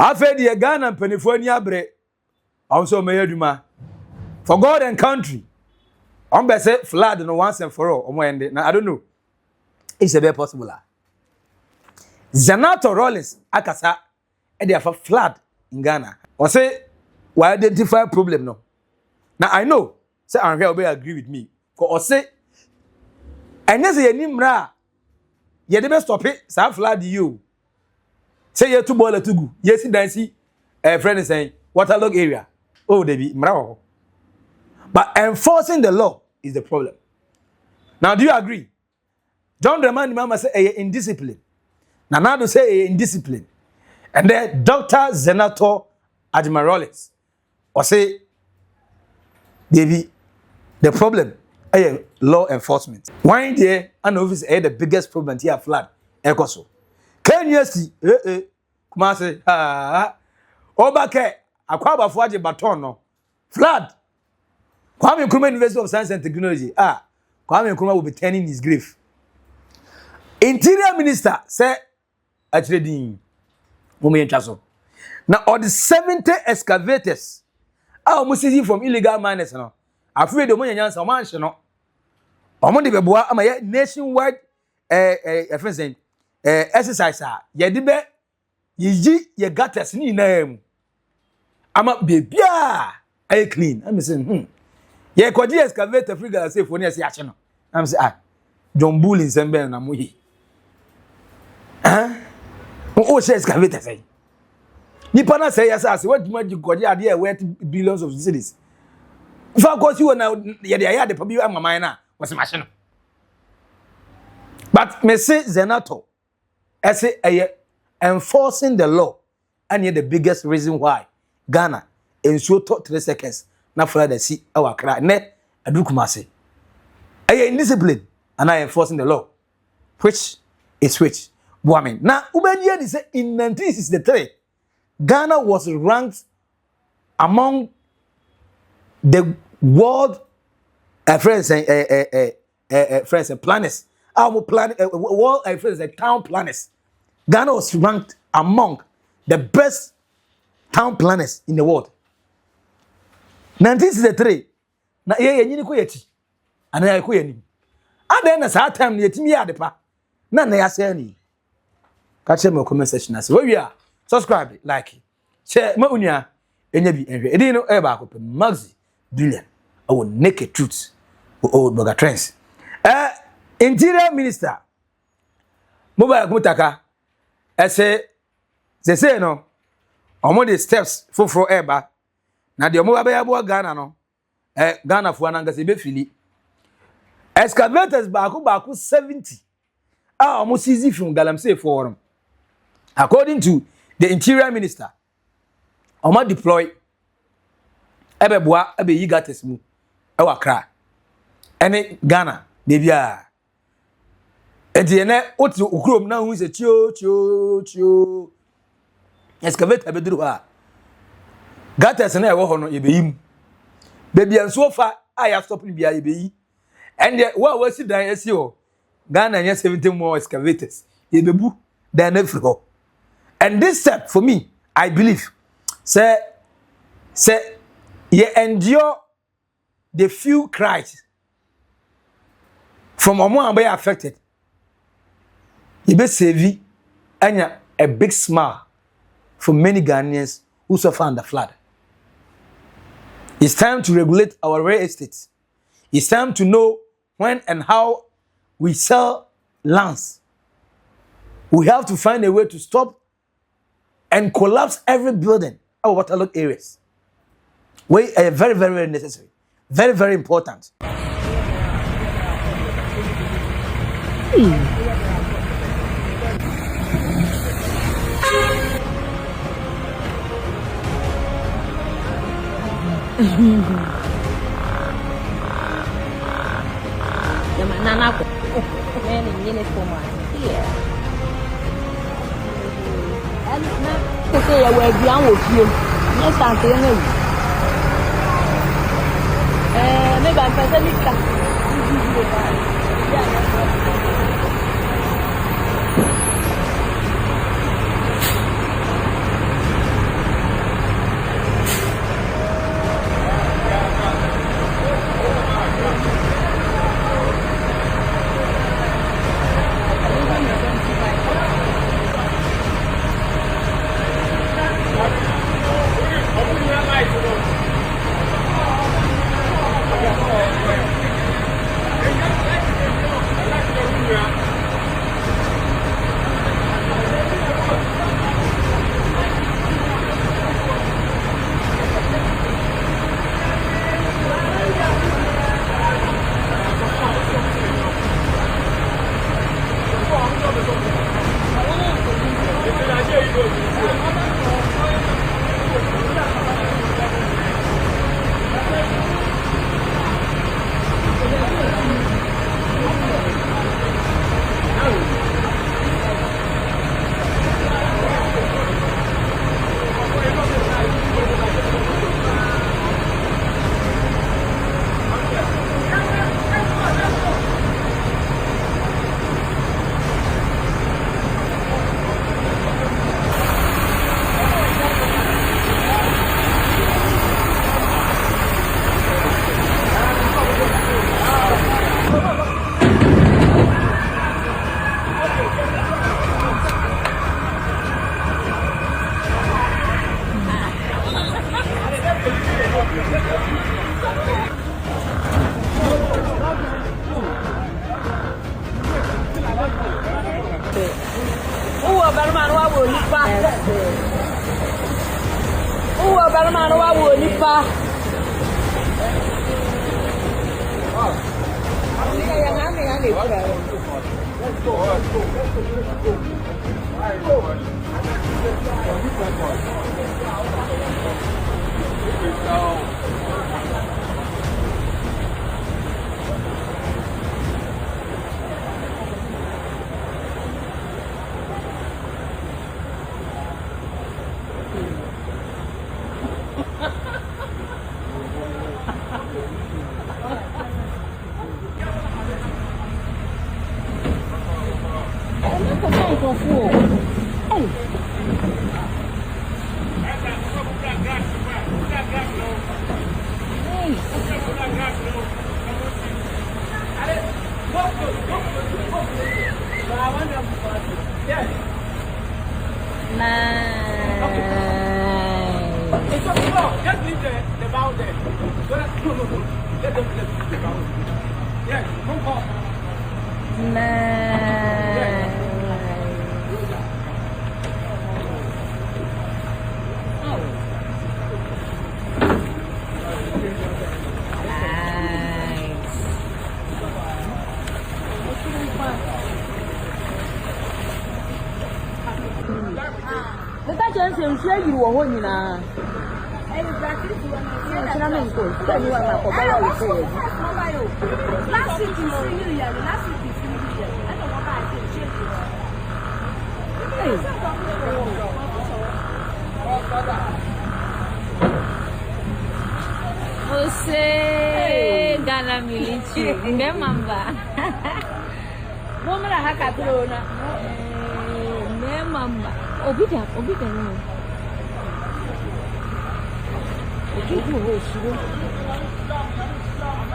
Afe de Ghana penifo ni abre. Also mayaduma. For God and country. On be say flood no once and for all. Now I don't know. It's a very possible. Zanato Rollins akasa e dey for flood in Ghana. Or say we identify problem no. Now I know say Anhwe will agree with me. Or say anya say animra ye dey stop it say flood you. Say you two boiler to go. Yes dancy friend is saying waterlog area. Oh they be mra. But enforcing the law is the problem. Now do you agree? John Dramani Mama say indiscipline. Nanado say indiscipline. And then Dr. Zenator Admirales or say baby the problem law enforcement. Why there and obviously the biggest problem here flood ekoso. KNUST kuma say obake akwaba fuaje baton no flood. Kwame Nkrumah University of Science and Technology Kwame Nkrumah will be turning his grave. Interior Minister say actually din so. Now all the 70 excavators almost easy from illegal miners no. Afraid the money nyansa man hye no. Omo de beboa ama nationwide exercise ye de be yi ye gutters ni na mu. Ama bebia ay clean. I'm saying ye kwaji excavator free gas say for ne ase ache no. I'm say John Bull in Sembe na mo yi. O say excavator say. Nipa na say yes as what you kwaji ade e worth billions of cedis. If I go see when ye dey aya dey pabi amama na was machine. But me say Zenato say enforcing the law and the biggest reason why Ghana in so 3 seconds na for the sea our Accra ne adukumase indiscipline and I enforcing the law which is which woman now ubenya dey say in 1963 Ghana was ranked among the world friends and planners our plan world friends and town planners. Ghana was ranked among the best town planners in the world. 1963 na ye nyini ko yati ana ye ko yani ada na sa time na yetimi ya depa na ya say ni ka che me comment section as we are subscribe like share ma unia enya bi enhwe edi no e ba ko pe Maxi Billian our naked truth Oldboga trends interior minister mobile kumutaka say no omo the steps for eba na de omo ba ya bo Ghana no Ghana fu ananga se be fili excavators baako 70 omo seize from Galamsey forum according to the interior minister omo deploy ebeboa ebe yi gates mu e wa Accra ene Ghana de bia ene oti okrom na hu se chio excavator beduru ha gates na e wo ho no ye beyim baby anso fa aya stop ni bia ye beyi and wa si dan esi ho Ghana nya 70 more excavators ye bebu dan na friko. And this step for me I believe say ye endure the few cries from omo be affected. You be save anya a big smile for many Ghanaians who suffer under flood. It's time to regulate our real estate. It's time to know when and how we sell lands. We have to find a way to stop and collapse every building our waterlogged areas. We are very, very, very necessary. Very, very important. man wa nipa. I'm sure you were one in a last week you see you, last week you see you. I don't know why I say Ghana military, remember. Woman, I have a corona. Remember. Obida.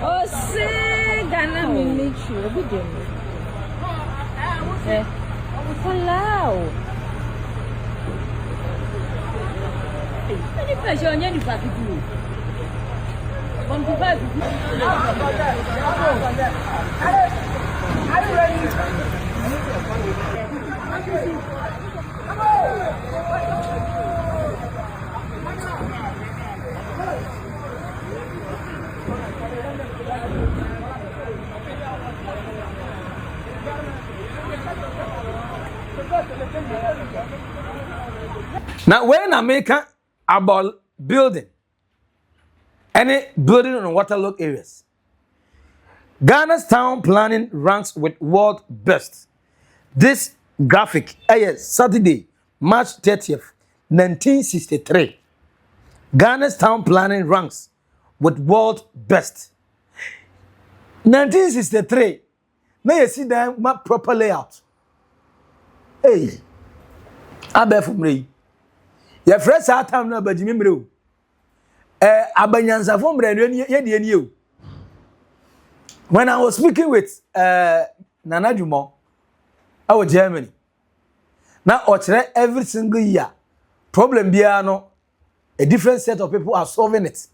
Oh, say Ghana military, Obida. Hello. Any pressure on any party? 25. Are you ready? Now, when America about building any building on waterlogged areas, Ghana's town planning ranks with world best. This graphic, Saturday, March 30th, 1963. Ghana's town planning ranks with world best. 1963. Now you see that map proper layout. Hey, I bet for me. Your friends are time now, but you remember. Abanyansa from Brandon, when I was speaking with Nana Jumo, our Germany. Now, every single year, problem biano, a different set of people are solving it.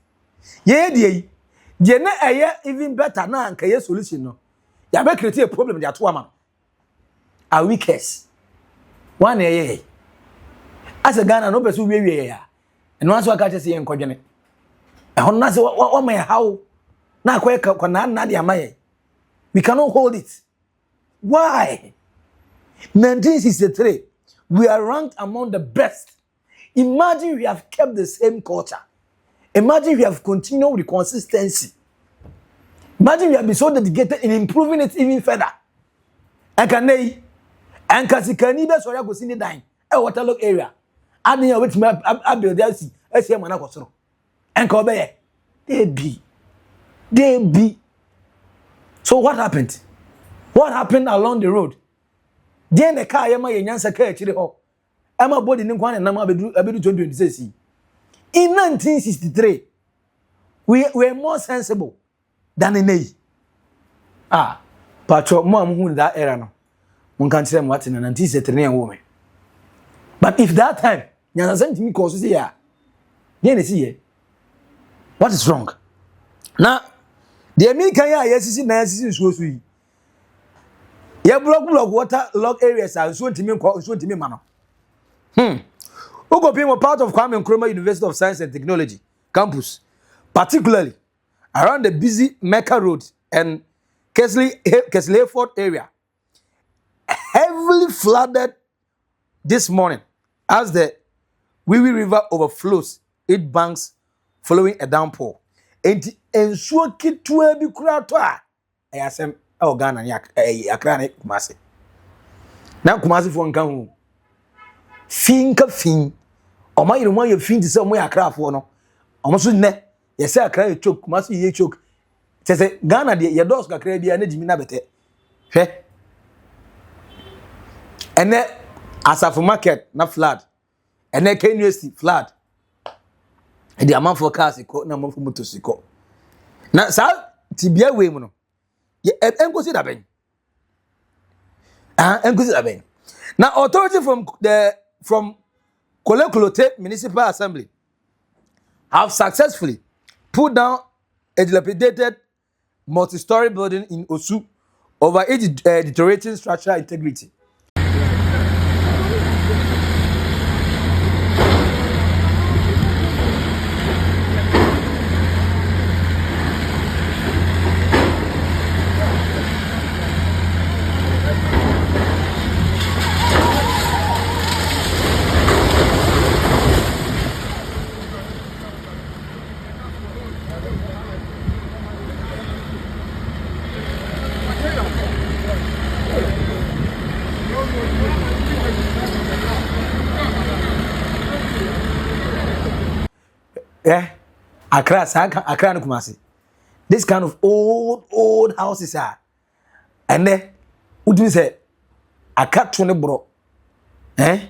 Yeah, even better now and kaya solution no. Ya be create a problem they are two man. A weakest. One as a Ghana no person we ya. And once we catch say enkodwene. E ho na say what my how na kwa na dia maye. We cannot hold it. Why? 1963 we are ranked among the best. Imagine we have kept the same culture. Imagine we have continued with consistency. Imagine we have been so dedicated in improving it even further. And can they? And can be sorry go see the dine. A waterlogged area. Adding your which I build there see. I see man akosoro. And ko be they be. So what happened? What happened along the road? Then the car yema yenyansa car chire ho. Ema body ni kwan na ma abedu 2026. In 1963, we were more sensible than in a. Patro, mom who that era no. One can't say what in 1963 woman. But if that time, you sent me cause here, then see what is wrong? Now, the American yes, is so sweet. You block water log areas are so to me, mano. Okopim were part of Kwame Nkrumah University of Science and Technology campus, particularly around the busy Mecca Road and Casely Hayford area, heavily flooded this morning as the Wiwi River overflows its banks following a downpour. Enti ensuo kitwa bi kura to a ayasem e Ghana ni Accra ne Kumasi. Na Kumasi fo nka hu. Finka fin. Oma yire mo ye fin ti se mo Accra fo no. Omo so ne ye se Accra ye choke Kumasi ye choke. Se Ghana de ye dos kakra bia na jimi na bete. Hwe. Ene Asafo market na flood. Ene KNUST flood. E di amount for cars iko na amount for motos iko. Na sa tibia we mu no. Ye enkosi da ben. Enkosi da ben. Now authority from Kolekolote Municipal Assembly have successfully put down a dilapidated multi-story building in Osu over its deteriorating structural integrity. Accra and Kumasi. This kind of old houses are. And then, what do you say? I cut 20 bro. I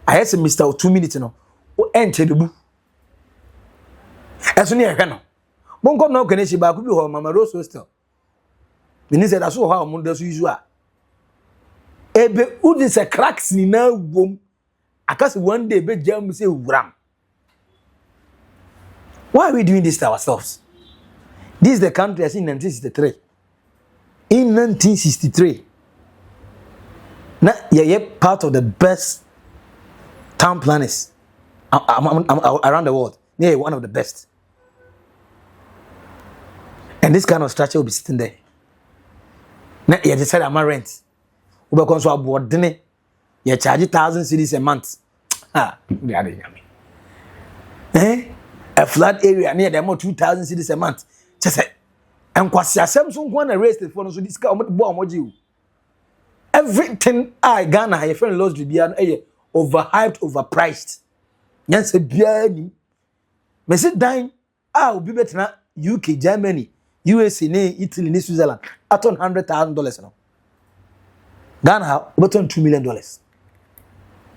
had some Mr. 2 minutes, no. O enter the book. As soon as I can. Bongo no can see back with your Mama Rose hostel. Minister, I saw how Mundas usual. Ebe, who is a cracks in a womb. I can't one day be jam say ram. Why are we doing this to ourselves? This is the country as in 1963. In 1963, now you're part of the best town planners around the world. Yeah, one of the best. And this kind of structure will be sitting there. Now you decide I'm a rent. We become so aboard dinner. You charge 1,000 cedis a month. A flood area near them 2,000 cedis a month. Just say, and kwasi Samsung one arrested for so this guy moji. Everything I Ghana, your friend lost to be overhyped, overpriced. Yes, a biani. Me sit down. Will be better na UK, Germany, USA, Italy, Switzerland. At $100,000 now. Ghana, but on $2 million.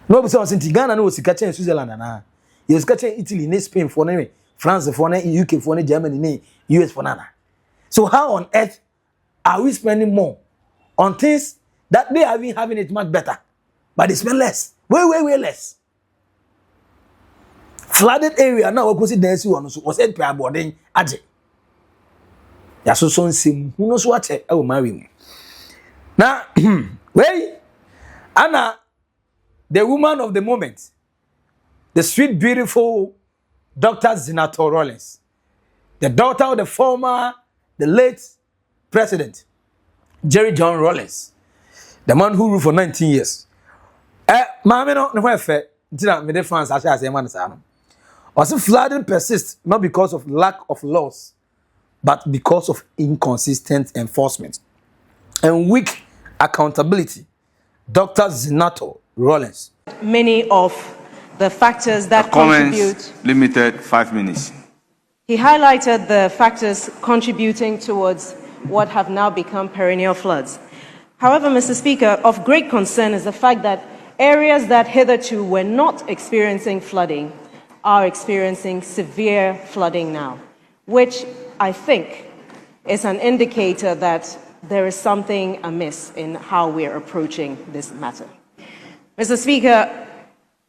No, because in Ghana, no, was catching Switzerland and you catching Italy, Spain for name, France for name, UK for name, Germany, US for nana. So how on earth are we spending more on things that they have been having it much better, but they spend less, way less? Flooded area now we consider this one was said per boarding aje. Ya so sim who knows what I will marry me. Now, wait, Anna, the woman of the moment, the sweet, beautiful Dr. Zinato Rollins, the daughter of the late President Jerry John Rollins, the man who ruled for 19 years. Mama, no, fair. Me France, I say, man, also, flooding persists not because of lack of laws, but because of inconsistent enforcement and weak accountability. Dr. Zinato Rollins. Many of the factors that contribute. Limited 5 minutes. He highlighted the factors contributing towards what have now become perennial floods. However, Mr. Speaker, of great concern is the fact that areas that hitherto were not experiencing flooding are experiencing severe flooding now, which I think is an indicator that there is something amiss in how we are approaching this matter. Mr. Speaker,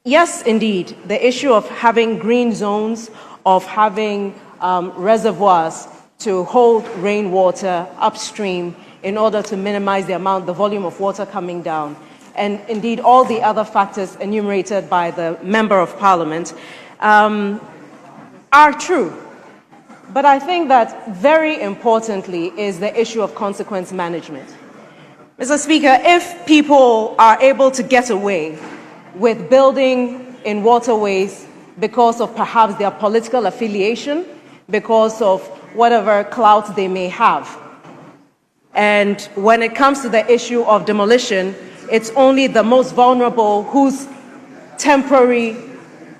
yes, indeed, the issue of having green zones, of having reservoirs to hold rainwater upstream in order to minimize the volume of water coming down, and indeed all the other factors enumerated by the Member of Parliament are true. But I think that very importantly is the issue of consequence management. Mr. Speaker, if people are able to get away with building in waterways because of perhaps their political affiliation, because of whatever clout they may have, and when it comes to the issue of demolition, it's only the most vulnerable whose temporary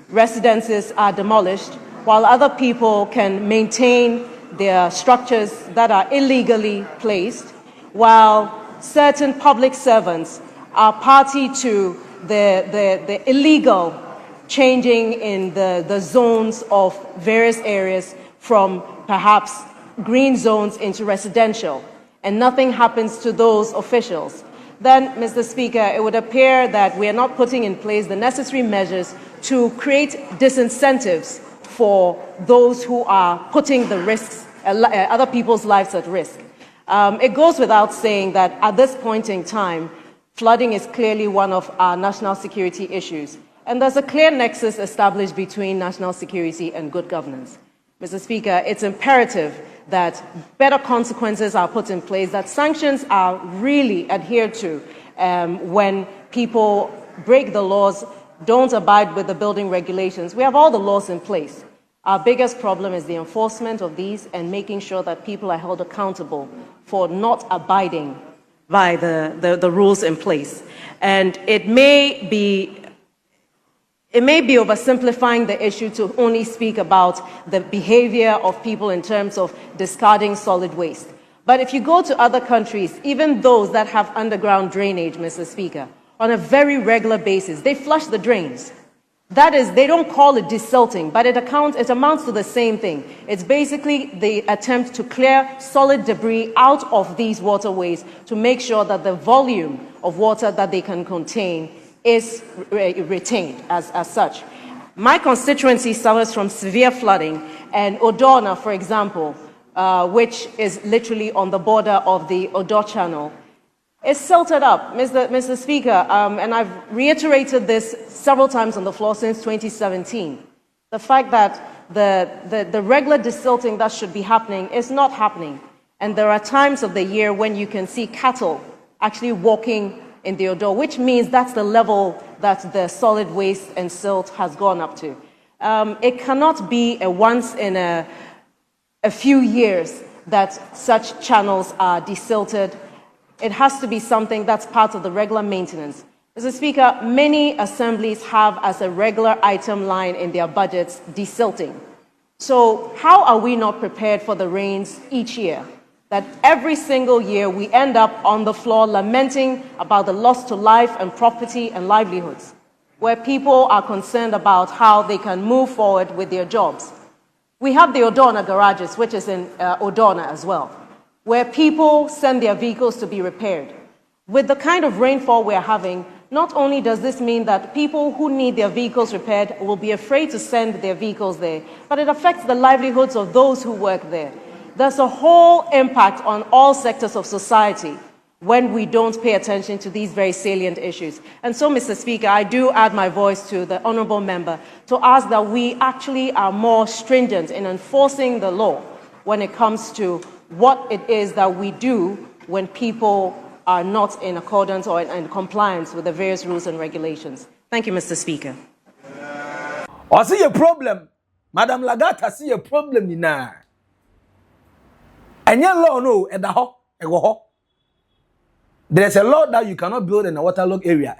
residences are demolished, while other people can maintain their structures that are illegally placed, while certain public servants are party to the illegal changing in the zones of various areas from perhaps green zones into residential, and nothing happens to those officials, then, Mr. Speaker, it would appear that we are not putting in place the necessary measures to create disincentives for those who are putting the risks, other people's lives at risk. It goes without saying that at this point in time, flooding is clearly one of our national security issues, and there's a clear nexus established between national security and good governance. Mr. Speaker, it's imperative that better consequences are put in place, that sanctions are really adhered to when people break the laws, don't abide with the building regulations. We have all the laws in place. Our biggest problem is the enforcement of these and making sure that people are held accountable for not abiding by the rules in place. And it may be oversimplifying the issue to only speak about the behavior of people in terms of discarding solid waste. But if you go to other countries, even those that have underground drainage, Mr. Speaker, on a very regular basis, they flush the drains. That is, they don't call it desilting, but it amounts to the same thing. It's basically the attempt to clear solid debris out of these waterways to make sure that the volume of water that they can contain is retained as such. My constituency suffers from severe flooding, and Odona, for example, which is literally on the border of the Odo Channel, is silted up, Mr. Speaker, and I've reiterated this several times on the floor since 2017. The fact that the regular desilting that should be happening is not happening, and there are times of the year when you can see cattle actually walking in the Odo, which means that's the level that the solid waste and silt has gone up to. It cannot be a once in a few years that such channels are desilted. It has to be something that's part of the regular maintenance. Mr. Speaker, many assemblies have as a regular item line in their budgets desilting. So how are we not prepared for the rains each year? That every single year we end up on the floor lamenting about the loss to life and property and livelihoods, where people are concerned about how they can move forward with their jobs. We have the Odona garages, which is in Odona as well, where people send their vehicles to be repaired. With the kind of rainfall we're having, not only does this mean that people who need their vehicles repaired will be afraid to send their vehicles there, but it affects the livelihoods of those who work there. There's a whole impact on all sectors of society when we don't pay attention to these very salient issues. And so, Mr. Speaker, I do add my voice to the honourable member to ask that we actually are more stringent in enforcing the law when it comes to what it is that we do when people are not in accordance or in compliance with the various rules and regulations. Thank you, Mr. Speaker. I see a problem. Madam Lagat, I see a problem in now. And your law, no, at the ho, there's a law that you cannot build in a waterlogged area.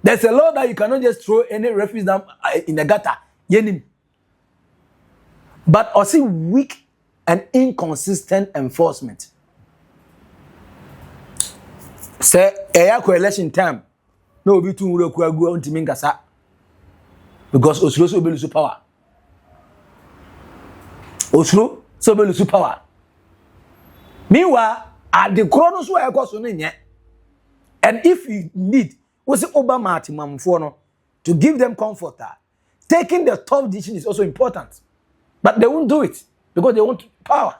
There's a law that you cannot just throw any refuse down in the gutter. But I see weak and inconsistent enforcement. Say, election time, no be too go on to Minkasa because Oslo so be lose power. Oslo so be lose power. Meanwhile, at the chronos where I go so and if you need, was Obama to give them comfort, taking the tough decision is also important. But they won't do it because they want power.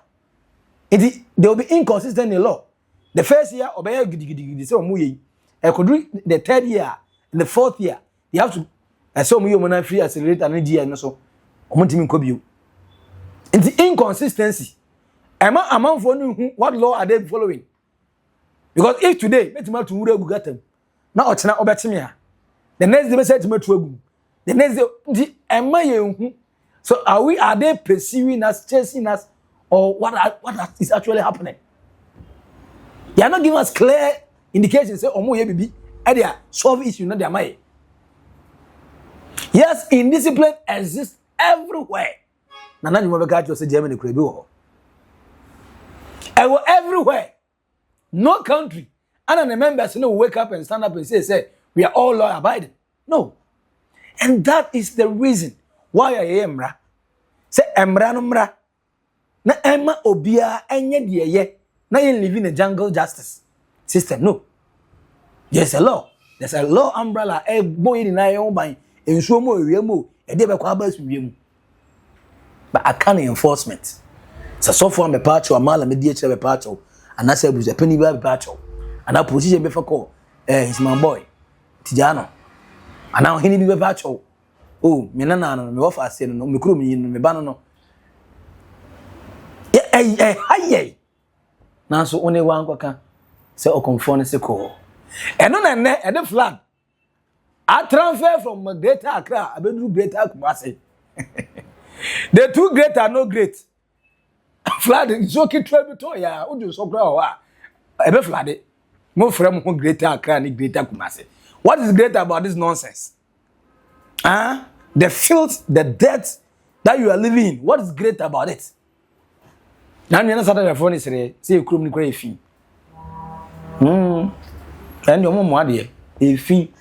They will be inconsistent in law. The first year, obey gidi say omo ye. E could do the third year, in the fourth year, you have to so omo ye omo free accelerator and GI no so omo ntimi nko bio. In the inconsistency, amount for what law are they following? Because if today, metima to wura gugatam, na ochena obetime a, the next day say to agu. The next day, so are they pursuing us, chasing us, or what is actually happening? They are not giving us clear indications. Say, "Omo ye bibi, they solve issue not their mind." Yes, indiscipline exists everywhere. Nana you mabeka to say Germany could be everywhere. No country. And the members wake up and stand up and say, we are all law abiding. No. And that is the reason why I am emra. Say emra no mra. Na emma obia enye de ye. Na you live in a jungle justice system. No. There's a law. There's a law umbrella. E boy ni na yon ban. Ensuo mo ewie mo. E de be kwa ba su wie mu. But I can't enforcement. So far me patch or mala me die chebe patch. And I said, "Buza penny baby patch." And I position before call. He's my boy, Tijano. And now he need to be patch. Oh, me na me offer say no, me kuro me me ba no. Hey. Now so only one kwaka say o conform say ko. And no na e the flag. I transfer from Greater Accra, I be do Greater Kumasi. The two great are no great. Flood is okay to ya. Who do so grow? Ebe flood. More from Greater Accra and Greater Kumasi. What is great about this nonsense? The filth, the death that you are living in. What is great about it? Now you understand the phone is say you crew ni kure fee. And your mom wadi a fee.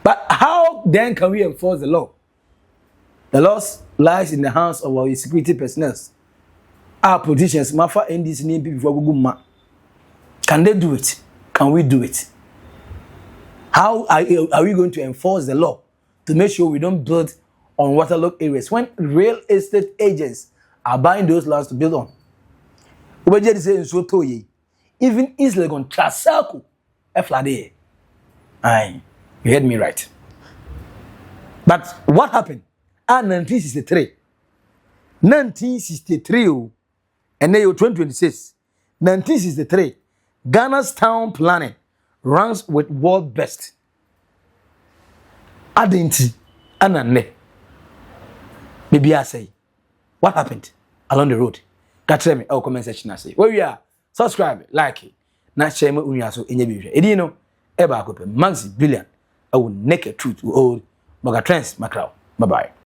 But how then can we enforce the law? The law lies in the hands of our security personnel. Our politicians, Mafa and these name people before can they do it? Can we do it? How are we going to enforce the law to make sure we don't build on waterlogged areas when real estate agents are buying those lands to build on? Even Israel on Trasaku, Flade. Aye, you heard me right. But what happened? 1963. 1963, and then 2026. 1963, Ghana's town planning ranks with world best. Adinti, anane. Maybe I say, what happened along the road? Catch me, our comment section. I say, where we are, subscribe, like it. Na share me unyaso enye biwe. Edi no, eba akope Maxi Billian. I will naked truth to old Oldboga trends, Mecca Road. Bye bye.